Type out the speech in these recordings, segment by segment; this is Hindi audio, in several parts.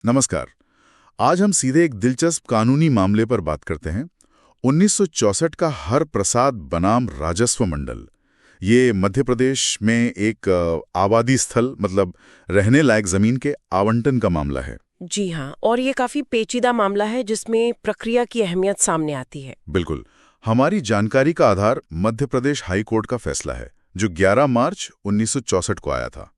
नमस्कार। आज हम सीधे एक दिलचस्प कानूनी मामले पर बात करते हैं। 1964 का हर प्रसाद बनाम राजस्व मंडल। ये मध्य प्रदेश में एक आबादी स्थल मतलब रहने लायक जमीन के आवंटन का मामला है। जी हाँ, और ये काफी पेचीदा मामला है जिसमें प्रक्रिया की अहमियत सामने आती है। बिल्कुल। हमारी जानकारी का आधार मध्य प्रदेश हाई कोर्ट का फैसला है जो 11 मार्च 1964 को आया था।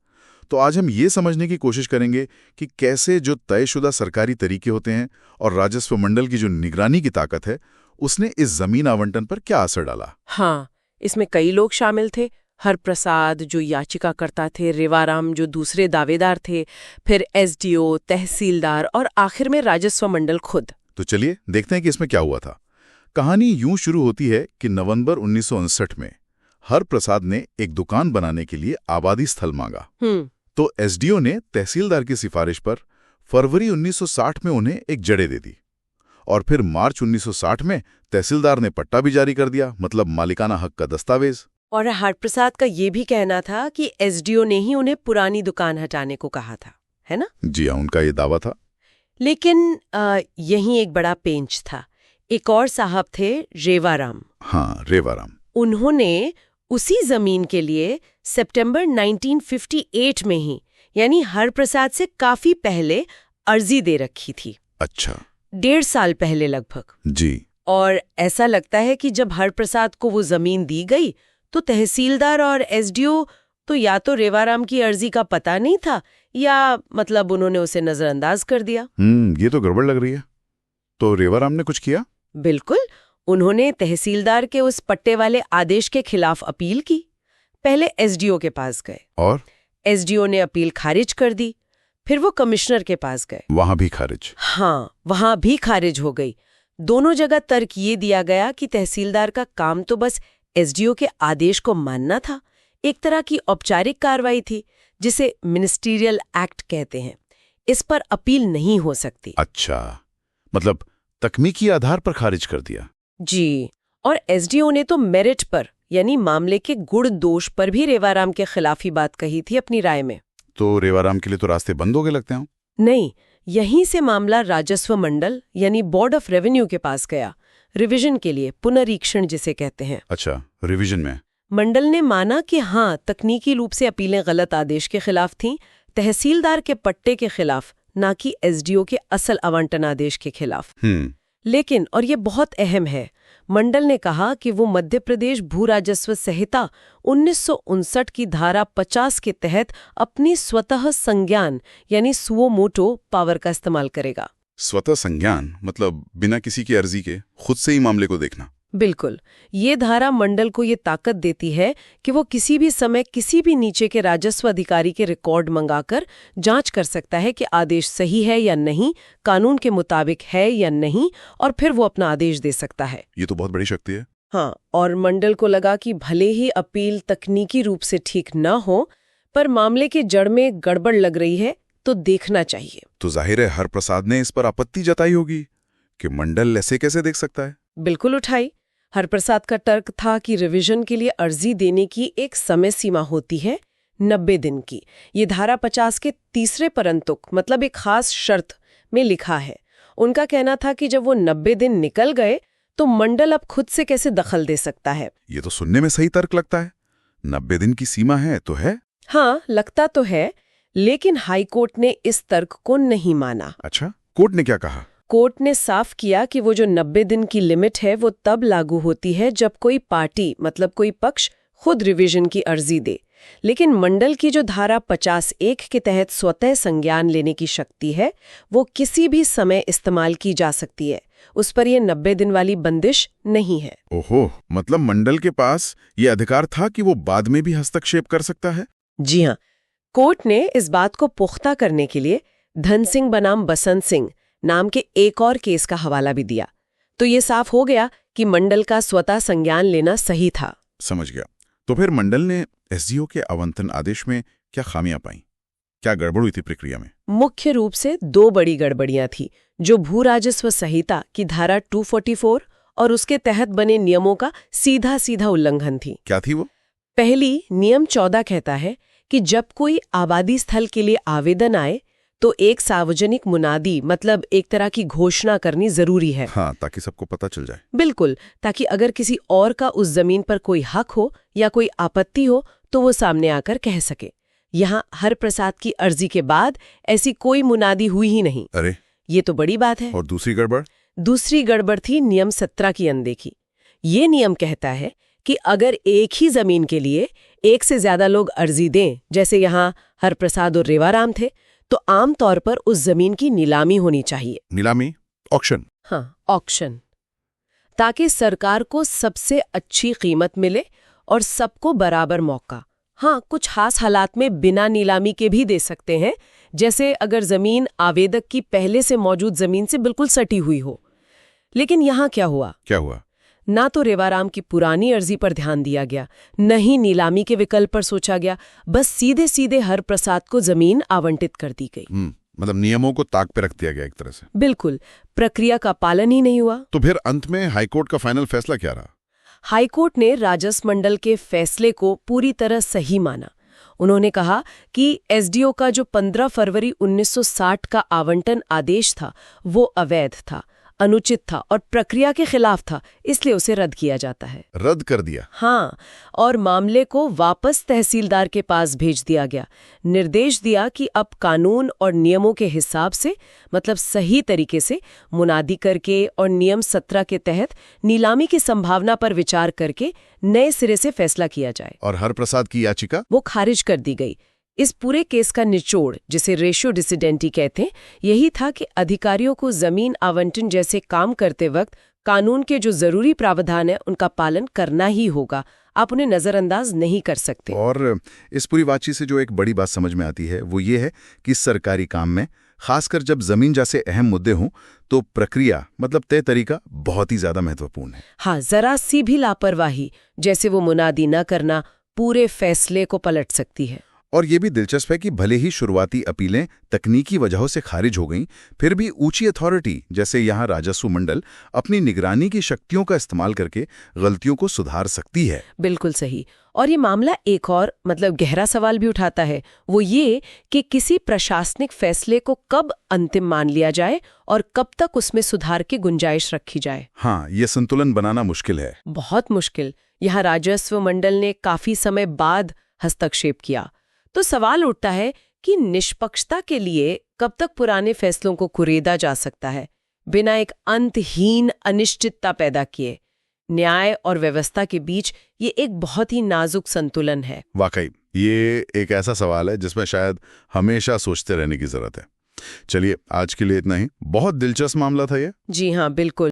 तो आज हम ये समझने की कोशिश करेंगे कि कैसे जो तयशुदा सरकारी तरीके होते हैं और राजस्व मंडल की जो निगरानी की ताकत है उसने इस जमीन आवंटन पर क्या असर डाला। हाँ, इसमें कई लोग शामिल थे। हर प्रसाद जो याचिकाकर्ता थे, रेवाराम जो दूसरे दावेदार थे, फिर एसडीओ, तहसीलदार और आखिर में राजस्व मंडल खुद। तो चलिए देखते हैं कि इसमें क्या हुआ था। कहानी यूं शुरू होती है कि नवंबर 1959 में हर प्रसाद ने एक दुकान बनाने के लिए आबादी स्थल मांगा। तो एसडीओ ने तहसीलदार की सिफारिश पर फरवरी 1960 में उन्हें एक जड़े दे दी और फिर मार्च 1960 में तहसीलदार ने पट्टा भी जारी कर दिया, मतलब मालिकाना हक का दस्तावेज। और हरप्रसाद का ये भी कहना था कि एसडीओ ने ही उन्हें पुरानी दुकान हटाने को कहा था, है ना? जी हाँ, उनका ये दावा था। लेकिन यहीं एक बड़ा पेंच था। एक और साहब थे, रेवाराम। हाँ, रेवाराम। उन्होंने उसी जमीन के लिए सितंबर 1958 में ही, यानी हरप्रसाद से काफी पहले अर्जी दे रखी थी। अच्छा। 1.5 साल पहले लगभग। जी। और ऐसा लगता है कि जब हरप्रसाद को वो जमीन दी गई तो तहसीलदार और एसडीओ तो या तो रेवाराम की अर्जी का पता नहीं था या मतलब उन्होंने उसे नजरअंदाज कर दिया। ये तो गड़बड़ लग रही है। तो रेवाराम ने कुछ किया? बिल्कुल। उन्होंने तहसीलदार के उस पट्टे वाले आदेश के खिलाफ अपील की। पहले एसडीओ के पास गए और एसडीओ ने अपील खारिज कर दी। फिर वो कमिश्नर के पास गए, वहां भी खारिज। हाँ, वहां भी खारिज हो गई। दोनों जगह तर्क ये दिया गया कि तहसीलदार का काम तो बस एसडीओ के आदेश को मानना था। एक तरह की औपचारिक कार्रवाई थी जिसे मिनिस्ट्रियल एक्ट कहते हैं। इस पर अपील नहीं हो सकती। अच्छा, मतलब तकनीकी आधार पर खारिज कर दिया। जी, और एसडीओ ने तो मेरिट पर यानी मामले के गुण दोष पर भी रेवाराम के खिलाफ ही बात कही थी अपनी राय में। तो रेवाराम के लिए तो रास्ते बंद हो गए लगते हैं। नहीं, यहीं से मामला राजस्व मंडल यानी बोर्ड ऑफ रेवेन्यू के पास गया, रिवीजन के लिए, पुनरीक्षण जिसे कहते हैं। अच्छा, रिवीजन में मंडल ने माना कि हाँ, तकनीकी रूप से अपीलें गलत आदेश के खिलाफ थीं, तहसीलदार के पट्टे के खिलाफ, ना कि एसडीओ के असल आवंटन आदेश के खिलाफ। लेकिन, और ये बहुत अहम है, मंडल ने कहा कि वो मध्य प्रदेश भू राजस्व संहिता 1959 की धारा 50 के तहत अपनी स्वतः संज्ञान यानी सुओ मोटो पावर का इस्तेमाल करेगा। स्वतः संज्ञान मतलब बिना किसी की अर्जी के खुद से ही मामले को देखना। बिल्कुल। ये धारा मंडल को ये ताकत देती है कि वो किसी भी समय किसी भी नीचे के राजस्व अधिकारी के रिकॉर्ड मंगाकर जांच कर सकता है कि आदेश सही है या नहीं, कानून के मुताबिक है या नहीं, और फिर वो अपना आदेश दे सकता है। ये तो बहुत बड़ी शक्ति है। हाँ, और मंडल को लगा कि भले ही अपील तकनीकी रूप से ठीक न हो, पर मामले के जड़ में गड़बड़ लग रही है तो देखना चाहिए। तो जाहिर है हरप्रसाद ने इस पर आपत्ति जताई होगी कि मंडल ऐसे कैसे देख सकता है। बिल्कुल उठाई। हरप्रसाद का तर्क था कि रिवीजन के लिए अर्जी देने की एक समय सीमा होती है, 90 दिन की। ये धारा 50 के तीसरे परंतुक मतलब एक खास शर्त में लिखा है। उनका कहना था कि जब वो 90 दिन निकल गए तो मंडल अब खुद से कैसे दखल दे सकता है। ये तो सुनने में सही तर्क लगता है। 90 दिन की सीमा है तो है। हाँ, लगता तो है, लेकिन हाईकोर्ट ने इस तर्क को नहीं माना। अच्छा, कोर्ट ने क्या कहा? कोर्ट ने साफ किया कि वो जो 90 दिन की लिमिट है वो तब लागू होती है जब कोई पार्टी मतलब कोई पक्ष खुद रिवीजन की अर्जी दे। लेकिन मंडल की जो धारा 50(1) के तहत स्वतः संज्ञान लेने की शक्ति है वो किसी भी समय इस्तेमाल की जा सकती है। उस पर ये 90 दिन वाली बंदिश नहीं है। ओहो, मतलब मंडल के पास ये अधिकार था कि वो बाद में भी हस्तक्षेप कर सकता है। जी हाँ, कोर्ट ने इस बात को पुख्ता करने के लिए धन सिंह बनाम बसंत सिंह नाम के एक और केस का हवाला भी दिया। तो ये साफ हो गया कि मंडल का स्वतः संज्ञान लेना सही था। समझ गया। तो फिर मंडल ने एसडीओ के आवंटन आदेश में क्या खामियां पाई? क्या गड़बड़ हुई थी प्रक्रिया में? मुख्य रूप से 2 बड़ी गड़बड़ियां थी जो भू राजस्व संहिता की धारा 244 और उसके तहत बने नियमों का सीधा सीधा उल्लंघन थी। क्या थी वो? पहली, नियम 14 कहता है कि जब कोई आबादी स्थल के लिए आवेदन आए तो एक सार्वजनिक मुनादी मतलब एक तरह की घोषणा करनी जरूरी है। हाँ, ताकि सबको पता चल जाए। बिल्कुल, ताकि अगर किसी और का उस जमीन पर कोई हक हो या कोई आपत्ति हो तो वो सामने आकर कह सके। यहाँ हरप्रसाद की अर्जी के बाद ऐसी कोई मुनादी हुई ही नहीं। अरे, ये तो बड़ी बात है। और दूसरी गड़बड़? दूसरी गड़बड़ थी नियम 17 की अनदेखी। ये नियम कहता है कि अगर एक ही जमीन के लिए एक से ज्यादा लोग अर्जी दें, जैसे यहाँ हरप्रसाद और रेवाराम थे, तो आम तौर पर उस जमीन की नीलामी होनी चाहिए। नीलामी? ऑक्शन? हाँ, ऑक्शन, ताकि सरकार को सबसे अच्छी कीमत मिले और सबको बराबर मौका। हाँ, कुछ खास हालात में बिना नीलामी के भी दे सकते हैं, जैसे अगर जमीन आवेदक की पहले से मौजूद जमीन से बिल्कुल सटी हुई हो। लेकिन यहाँ क्या हुआ? ना तो रेवाराम की पुरानी अर्जी पर ध्यान दिया गया, न ही नीलामी के विकल्प पर सोचा गया, बस सीधे सीधे हरप्रसाद को जमीन आवंटित कर दी गई। मतलब नियमों को ताक पे रख दिया गया एक तरह से। बिल्कुल, प्रक्रिया का पालन ही नहीं हुआ। तो फिर अंत में हाईकोर्ट का फाइनल फैसला क्या रहा? हाईकोर्ट ने राजस्व मंडल के फैसले को पूरी तरह सही माना। उन्होंने कहा कि एसडीओ का जो 15 फरवरी 1960 का आवंटन आदेश था वो अवैध था, अनुचित था और प्रक्रिया के खिलाफ था, इसलिए उसे रद्द किया जाता है। रद्द कर दिया? हाँ, और मामले को वापस तहसीलदार के पास भेज दिया गया। निर्देश दिया कि अब कानून और नियमों के हिसाब से, मतलब सही तरीके से मुनादी करके और नियम 17 के तहत नीलामी की संभावना पर विचार करके नए सिरे से फैसला किया जाए। और हरप्रसाद की याचिका? वो खारिज कर दी गई। इस पूरे केस का निचोड़, जिसे रेशियो डिसिडेंटी कहते हैं, यही था कि अधिकारियों को जमीन आवंटन जैसे काम करते वक्त कानून के जो जरूरी प्रावधान है उनका पालन करना ही होगा। आप उन्हें नजरअंदाज नहीं कर सकते। और इस पूरी बातचीत से जो एक बड़ी बात समझ में आती है वो ये है कि सरकारी काम में, खासकर जब जमीन जैसे अहम मुद्दे हों, तो प्रक्रिया मतलब तय तरीका बहुत ही ज्यादा महत्वपूर्ण है। हाँ, जरा सी भी लापरवाही, जैसे वो मुनादी न करना, पूरे फैसले को पलट सकती है। और ये भी दिलचस्प है कि भले ही शुरुआती अपीलें तकनीकी वजहों से खारिज हो गईं, फिर भी ऊंची अथॉरिटी जैसे यहाँ राजस्व मंडल अपनी निगरानी की शक्तियों का इस्तेमाल करके गलतियों को सुधार सकती है। बिल्कुल सही। और ये मामला एक और गहरा सवाल भी उठाता है, वो ये कि किसी प्रशासनिक फैसले को कब अंतिम मान लिया जाए और कब तक उसमें सुधार की गुंजाइश रखी जाए। हाँ, ये संतुलन बनाना मुश्किल है, बहुत मुश्किल। यहाँ राजस्व मंडल ने काफी समय बाद हस्तक्षेप किया, तो सवाल उठता है कि निष्पक्षता के लिए कब तक पुराने फैसलों को कुरेदा जा सकता है बिना एक अंतहीन अनिश्चितता पैदा किए। न्याय और व्यवस्था के बीच ये एक बहुत ही नाजुक संतुलन है। वाकई ये एक ऐसा सवाल है जिसमें शायद हमेशा सोचते रहने की जरूरत है। चलिए, आज के लिए इतना ही। बहुत दिलचस्प मामला था ये। जी हाँ, बिल्कुल।